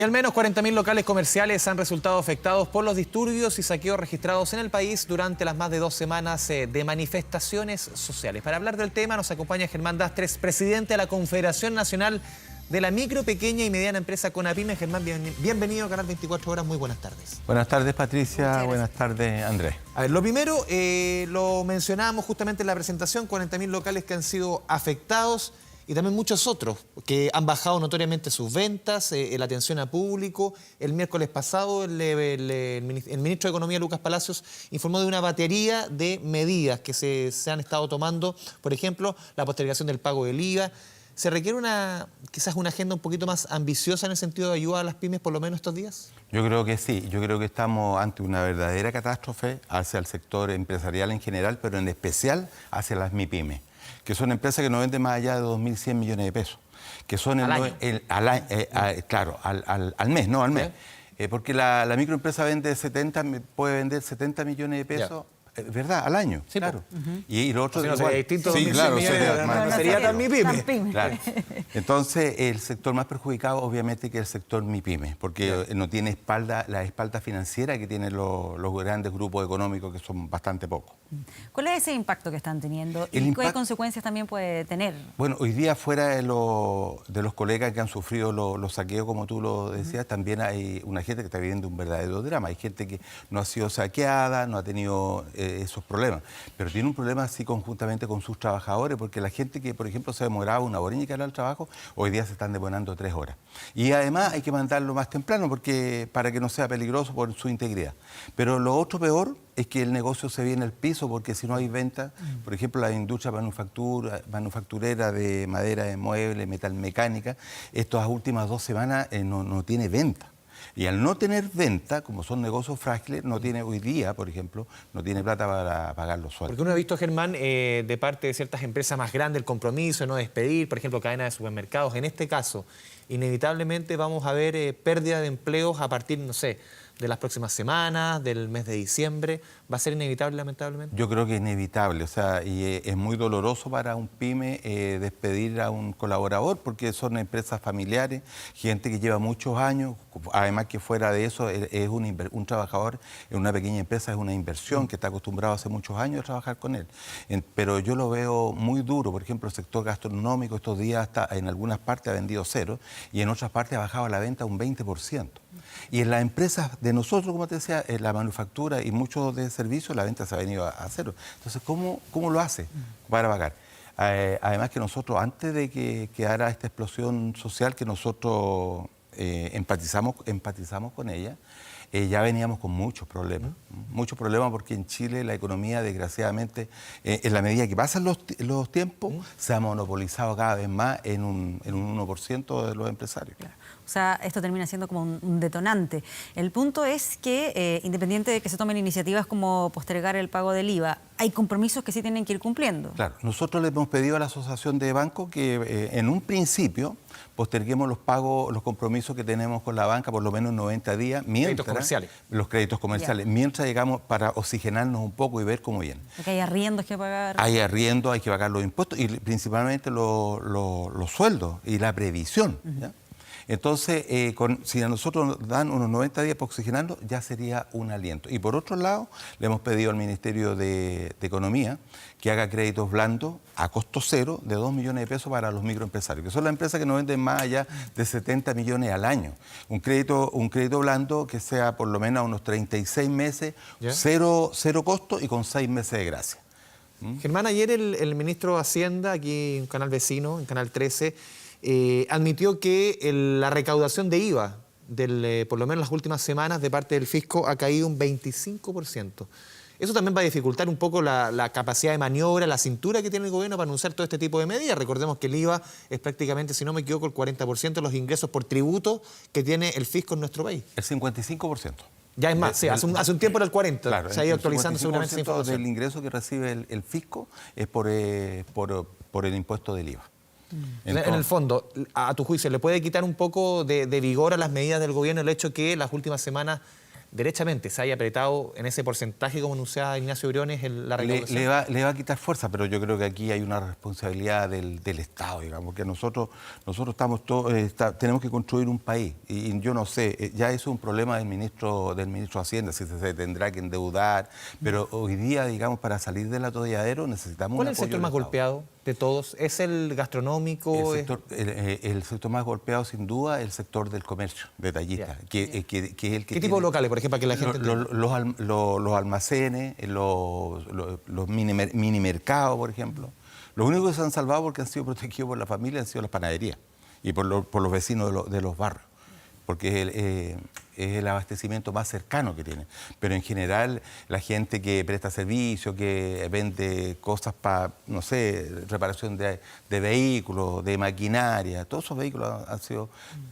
Y al menos 40.000 locales comerciales han resultado afectados por los disturbios y saqueos registrados en el país durante las más de 2 semanas de manifestaciones sociales. Para hablar del tema nos acompaña Germán Dastres, presidente de la Confederación Nacional de la Micro, Pequeña y Mediana Empresa CONAPYME. Germán, bienvenido a Canal 24 Horas, muy buenas tardes. Buenas tardes, Patricia, buenas tardes, Andrés. A ver, lo primero, lo mencionábamos justamente en la presentación, 40.000 locales que han sido afectados y también muchos otros que han bajado notoriamente sus ventas, la atención a público. El miércoles pasado el ministro de Economía, Lucas Palacios, informó de una batería de medidas que se han estado tomando, por ejemplo, la postergación del pago del IVA. ¿Se requiere quizás una agenda un poquito más ambiciosa en el sentido de ayuda a las pymes por lo menos estos días? Yo creo que sí, yo creo que estamos ante una verdadera catástrofe hacia el sector empresarial en general, pero en especial hacia las MIPYMES, que son empresas que no venden más allá de 2.100 millones de pesos, que son al mes, no al mes, porque la microempresa puede vender 70 millones de pesos. ¿Verdad? Al año, sí, claro. Y lo otro... no sería distinto, sí, claro, sería tan MIPYME. Claro. Entonces, el sector más perjudicado, obviamente, que el sector MIPYME, porque no tiene la espalda financiera que tienen los grandes grupos económicos, que son bastante pocos. ¿Cuál es ese impacto que están teniendo y qué consecuencias también puede tener? Bueno, hoy día, fuera de los colegas que han sufrido los saqueos, como tú lo decías, también hay una gente que está viviendo un verdadero drama. Hay gente que no ha sido saqueada, no ha tenido esos problemas, pero tiene un problema así conjuntamente con sus trabajadores, porque la gente que, por ejemplo, se demoraba 1 hora en llegar al trabajo, hoy día se están demorando 3 horas. Y además hay que mandarlo más temprano para que no sea peligroso por su integridad. Pero lo otro peor es que el negocio se viene al piso, porque si no hay venta, por ejemplo, la industria manufacturera de madera, de muebles, metalmecánica, estas últimas 2 semanas no tiene venta. Y al no tener venta, como son negocios frágiles, no tiene hoy día, por ejemplo, no tiene plata para pagar los sueldos. Porque uno ha visto, Germán, de parte de ciertas empresas más grandes, el compromiso de no despedir, por ejemplo, cadenas de supermercados. En este caso, inevitablemente vamos a ver pérdida de empleos a partir, no sé, de las próximas semanas, del mes de diciembre. ¿Va a ser inevitable, lamentablemente? Yo creo que es inevitable, o sea, y es muy doloroso para un pyme despedir a un colaborador, porque son empresas familiares, gente que lleva muchos años, además que fuera de eso, es un trabajador en una pequeña empresa, es una inversión que está acostumbrado hace muchos años a trabajar con él. Pero yo lo veo muy duro, por ejemplo, el sector gastronómico estos días en algunas partes ha vendido 0 y en otras partes ha bajado la venta un 20%. Y en las empresas de nosotros, como te decía, en la manufactura y muchos de servicios, la venta se ha venido a 0. Entonces, ¿cómo lo hace para pagar? Además que nosotros, antes de que quedara esta explosión social, que nosotros empatizamos con ella, ya veníamos con muchos problemas porque en Chile la economía, desgraciadamente, en la medida que pasan los tiempos, se ha monopolizado cada vez más en un 1% de los empresarios. Claro. O sea, esto termina siendo como un detonante. El punto es que, independiente de que se tomen iniciativas como postergar el pago del IVA, hay compromisos que sí tienen que ir cumpliendo. Claro, nosotros le hemos pedido a la Asociación de Bancos que en un principio posterguemos los pagos, los compromisos que tenemos con la banca por lo menos 90 días, mientras los créditos comerciales, mientras llegamos para oxigenarnos un poco y ver cómo viene. Porque hay arriendos que pagar. Hay arriendos, hay que pagar los impuestos y principalmente los sueldos y la previsión. ¿Ya? Entonces, si a nosotros nos dan unos 90 días para oxigenarlo, ya sería un aliento. Y por otro lado, le hemos pedido al Ministerio de Economía que haga créditos blandos a costo cero de 2 millones de pesos para los microempresarios, que son las empresas que no venden más allá de 70 millones al año. Un crédito blando que sea por lo menos a unos 36 meses, cero costo y con 6 meses de gracia. Germán, ayer el ministro de Hacienda, aquí en un canal vecino, en Canal 13, admitió que la recaudación de IVA, por lo menos las últimas semanas, de parte del fisco ha caído un 25%. Eso también va a dificultar un poco la capacidad de maniobra, la cintura que tiene el gobierno para anunciar todo este tipo de medidas. Recordemos que el IVA es prácticamente, si no me equivoco, el 40% de los ingresos por tributo que tiene el fisco en nuestro país. El 55%. Ya es más, sí, hace un tiempo era el 40%. Claro, se ha ido actualizando seguramente esa información. Del ingreso que recibe el fisco es por el impuesto del IVA. Entonces, en el fondo, a tu juicio, ¿le puede quitar un poco de vigor a las medidas del gobierno el hecho que las últimas semanas derechamente se haya apretado en ese porcentaje como anunciaba Ignacio Briones la recaudación? Le va a quitar fuerza, pero yo creo que aquí hay una responsabilidad del Estado, digamos, porque nosotros estamos tenemos que construir un país y yo no sé, ya es un problema del ministro de Hacienda, si se tendrá que endeudar, pero hoy día, digamos, para salir del atolladero necesitamos ¿Cuál un es el apoyo sector del más Estado. golpeado de todos? ¿Es el gastronómico? El sector más golpeado, sin duda, el sector del comercio, detallista, que es el que ¿Qué tiene tipo de locales, por ejemplo, para que la gente entienda? los almacenes, los mini mercados, por ejemplo. Los únicos que se han salvado porque han sido protegidos por la familia han sido las panaderías y por los vecinos de los barrios, porque es el abastecimiento más cercano que tiene. Pero en general, la gente que presta servicio, que vende cosas para, no sé, reparación de vehículos, de maquinaria, todos esos vehículos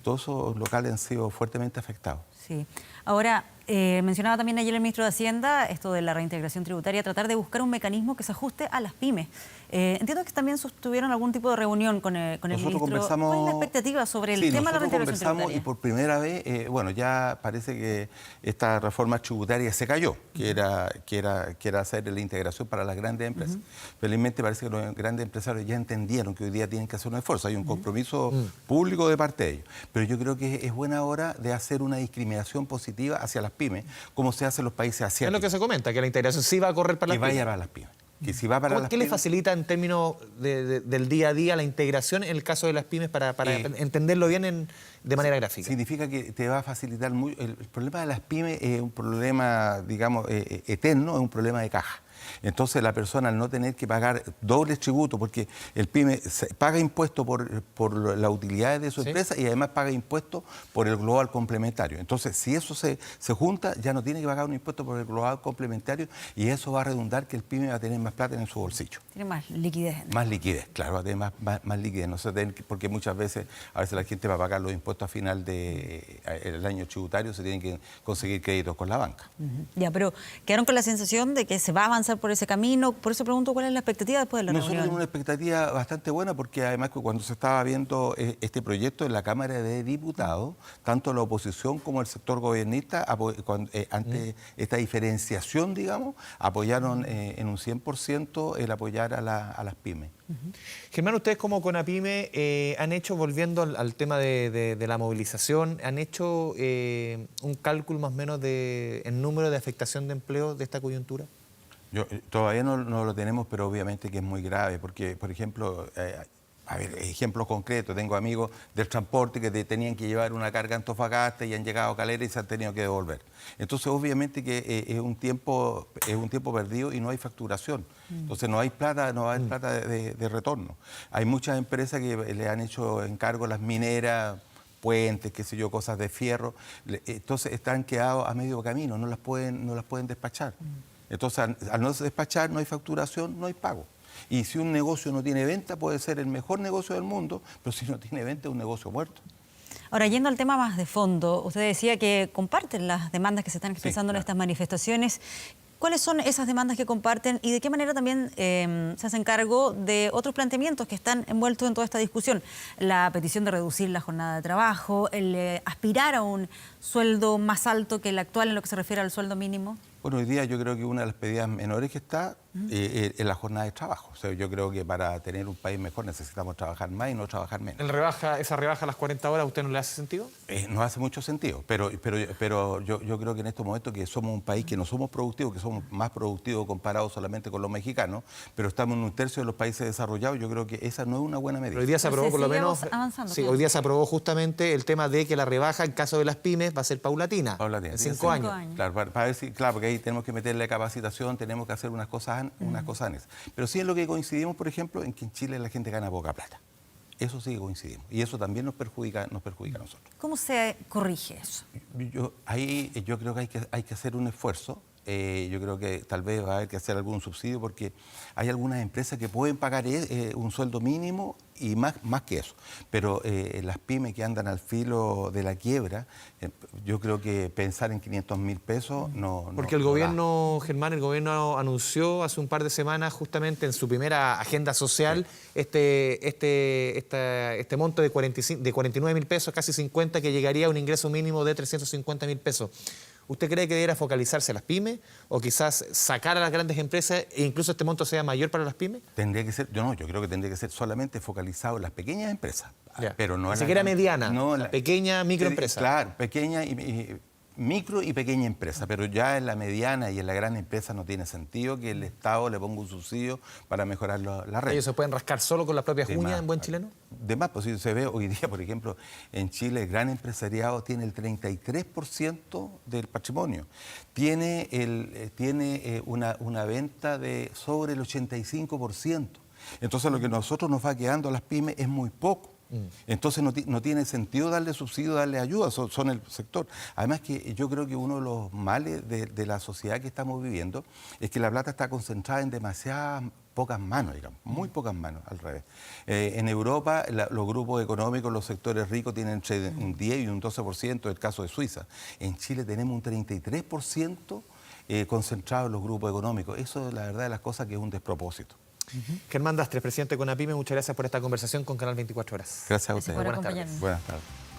todos esos locales han sido fuertemente afectados. Sí. Ahora, mencionaba también ayer el ministro de Hacienda esto de la reintegración tributaria, tratar de buscar un mecanismo que se ajuste a las pymes. Entiendo que también sostuvieron algún tipo de reunión con el ministro. ¿Cuál es la expectativa sobre el tema de la reintegración tributaria? Y por primera vez, bueno, ya parece que esta reforma tributaria se cayó, que era hacer la integración para las grandes empresas. Felizmente parece que los grandes empresarios ya entendieron que hoy día tienen que hacer un esfuerzo. Hay un compromiso público de parte de ellos. Pero yo creo que es buena hora de hacer una discriminación positiva hacia las pymes, como se hace en los países asiáticos. Es lo que se comenta, que la integración sí va a correr para las pymes. Que vaya para las pymes. Que si va para las ¿Qué le pymes, facilita en términos del día a día la integración en el caso de las pymes para entenderlo bien de manera gráfica? Significa que te va a facilitar mucho. El problema de las pymes es un problema, digamos, eterno, es un problema de caja. Entonces la persona al no tener que pagar dobles tributos, porque el pyme paga impuestos por las utilidades de su empresa y además paga impuestos por el global complementario. Entonces si eso se junta, ya no tiene que pagar un impuesto por el global complementario y eso va a redundar que el pyme va a tener más plata en su bolsillo. Tiene más liquidez. Más liquidez, claro, va a tener más liquidez. No se porque muchas veces, a veces la gente va a pagar los impuestos a final del año tributario, se tienen que conseguir créditos con la banca. Ya, pero quedaron con la sensación de que se va a avanzar por ese camino. Por eso pregunto cuál es la expectativa después de la reunión. Nosotros tenemos una expectativa bastante buena porque además que cuando se estaba viendo este proyecto en la Cámara de Diputados, tanto la oposición como el sector gobernista, ante esta diferenciación, digamos, apoyaron en un 100% el apoyar a las pymes. Germán, ustedes como CONAPYME han hecho, volviendo al tema de la movilización, han hecho un cálculo más o menos en número de afectación de empleo de esta coyuntura. Todavía no lo tenemos, pero obviamente que es muy grave, porque, por ejemplo, a ver, ejemplos concretos, tengo amigos del transporte que tenían que llevar una carga a Antofagasta y han llegado a Calera y se han tenido que devolver. Entonces, obviamente que es un tiempo perdido y no hay facturación. Entonces, no hay plata de retorno. Hay muchas empresas que le han hecho encargo a las mineras, puentes, qué sé yo, cosas de fierro. Entonces, están quedados a medio camino, no las pueden despachar. Entonces, al no despachar, no hay facturación, no hay pago. Y si un negocio no tiene venta, puede ser el mejor negocio del mundo, pero si no tiene venta, es un negocio muerto. Ahora, yendo al tema más de fondo, usted decía que comparten las demandas que se están expresando en estas manifestaciones. ¿Cuáles son esas demandas que comparten y de qué manera también se hacen cargo de otros planteamientos que están envueltos en toda esta discusión? La petición de reducir la jornada de trabajo, el aspirar a un sueldo más alto que el actual en lo que se refiere al sueldo mínimo. Bueno, hoy día yo creo que una de las pedidas menores que está es la jornada de trabajo. O sea, yo creo que para tener un país mejor necesitamos trabajar más y no trabajar menos. ¿Esa rebaja a las 40 horas a usted no le hace sentido? No hace mucho sentido, pero yo creo que en estos momentos que somos un país que no somos productivos, que somos más productivos comparados solamente con los mexicanos, pero estamos en un tercio de los países desarrollados, yo creo que esa no es una buena medida. Pero hoy día se aprobó por lo menos... Sí, hoy día se aprobó justamente el tema de que la rebaja en caso de las pymes va a ser paulatina. En 5 años. Claro, para ver si, claro, porque ahí tenemos que meterle capacitación, tenemos que hacer unas cosas en eso. Pero sí en lo que coincidimos, por ejemplo, en que en Chile la gente gana poca plata. Eso sí que coincidimos. Y eso también nos perjudica a nosotros. ¿Cómo se corrige eso? Yo creo que hay que hacer un esfuerzo. Yo creo que tal vez va a haber que hacer algún subsidio porque hay algunas empresas que pueden pagar un sueldo mínimo y más que eso. Pero las pymes que andan al filo de la quiebra, yo creo que pensar en 500.000 pesos no... Porque el gobierno, Germán, el gobierno anunció hace un par de semanas justamente en su primera agenda social este monto de 49.000 pesos, casi 50, que llegaría a un ingreso mínimo de 350.000 pesos. ¿usted cree que debiera focalizarse a las pymes o quizás sacar a las grandes empresas e incluso este monto sea mayor para las pymes? Tendría que ser, yo creo que tendría que ser solamente focalizado en las pequeñas empresas, Ya. pero no Ni en siquiera las mediana, no pequeña, microempresa. Claro, pequeña micro y pequeña empresa, pero ya en la mediana y en la gran empresa no tiene sentido que el Estado le ponga un subsidio para mejorar la red. ¿Ellos se pueden rascar solo con las propias De uñas más, en buen chileno? De más, pues si se ve hoy día, por ejemplo, en Chile el gran empresariado tiene el 33% del patrimonio, tiene una venta de sobre el 85%. Entonces lo que a nosotros nos va quedando a las pymes es muy poco. Entonces no tiene sentido darle subsidio, darle ayuda, son el sector. Además que yo creo que uno de los males de la sociedad que estamos viviendo es que la plata está concentrada en demasiadas pocas manos, digamos, muy pocas manos, al revés. En Europa los grupos económicos, los sectores ricos tienen entre un 10 y un 12%, el caso de Suiza. En Chile tenemos un 33% concentrado en los grupos económicos. Eso, la verdad, de las cosas que es un despropósito. Germán Dastres, presidente de CONAPYME, muchas gracias por esta conversación con Canal 24 Horas. Gracias a ustedes. por Buenas tardes. acompañarnos. Buenas tardes.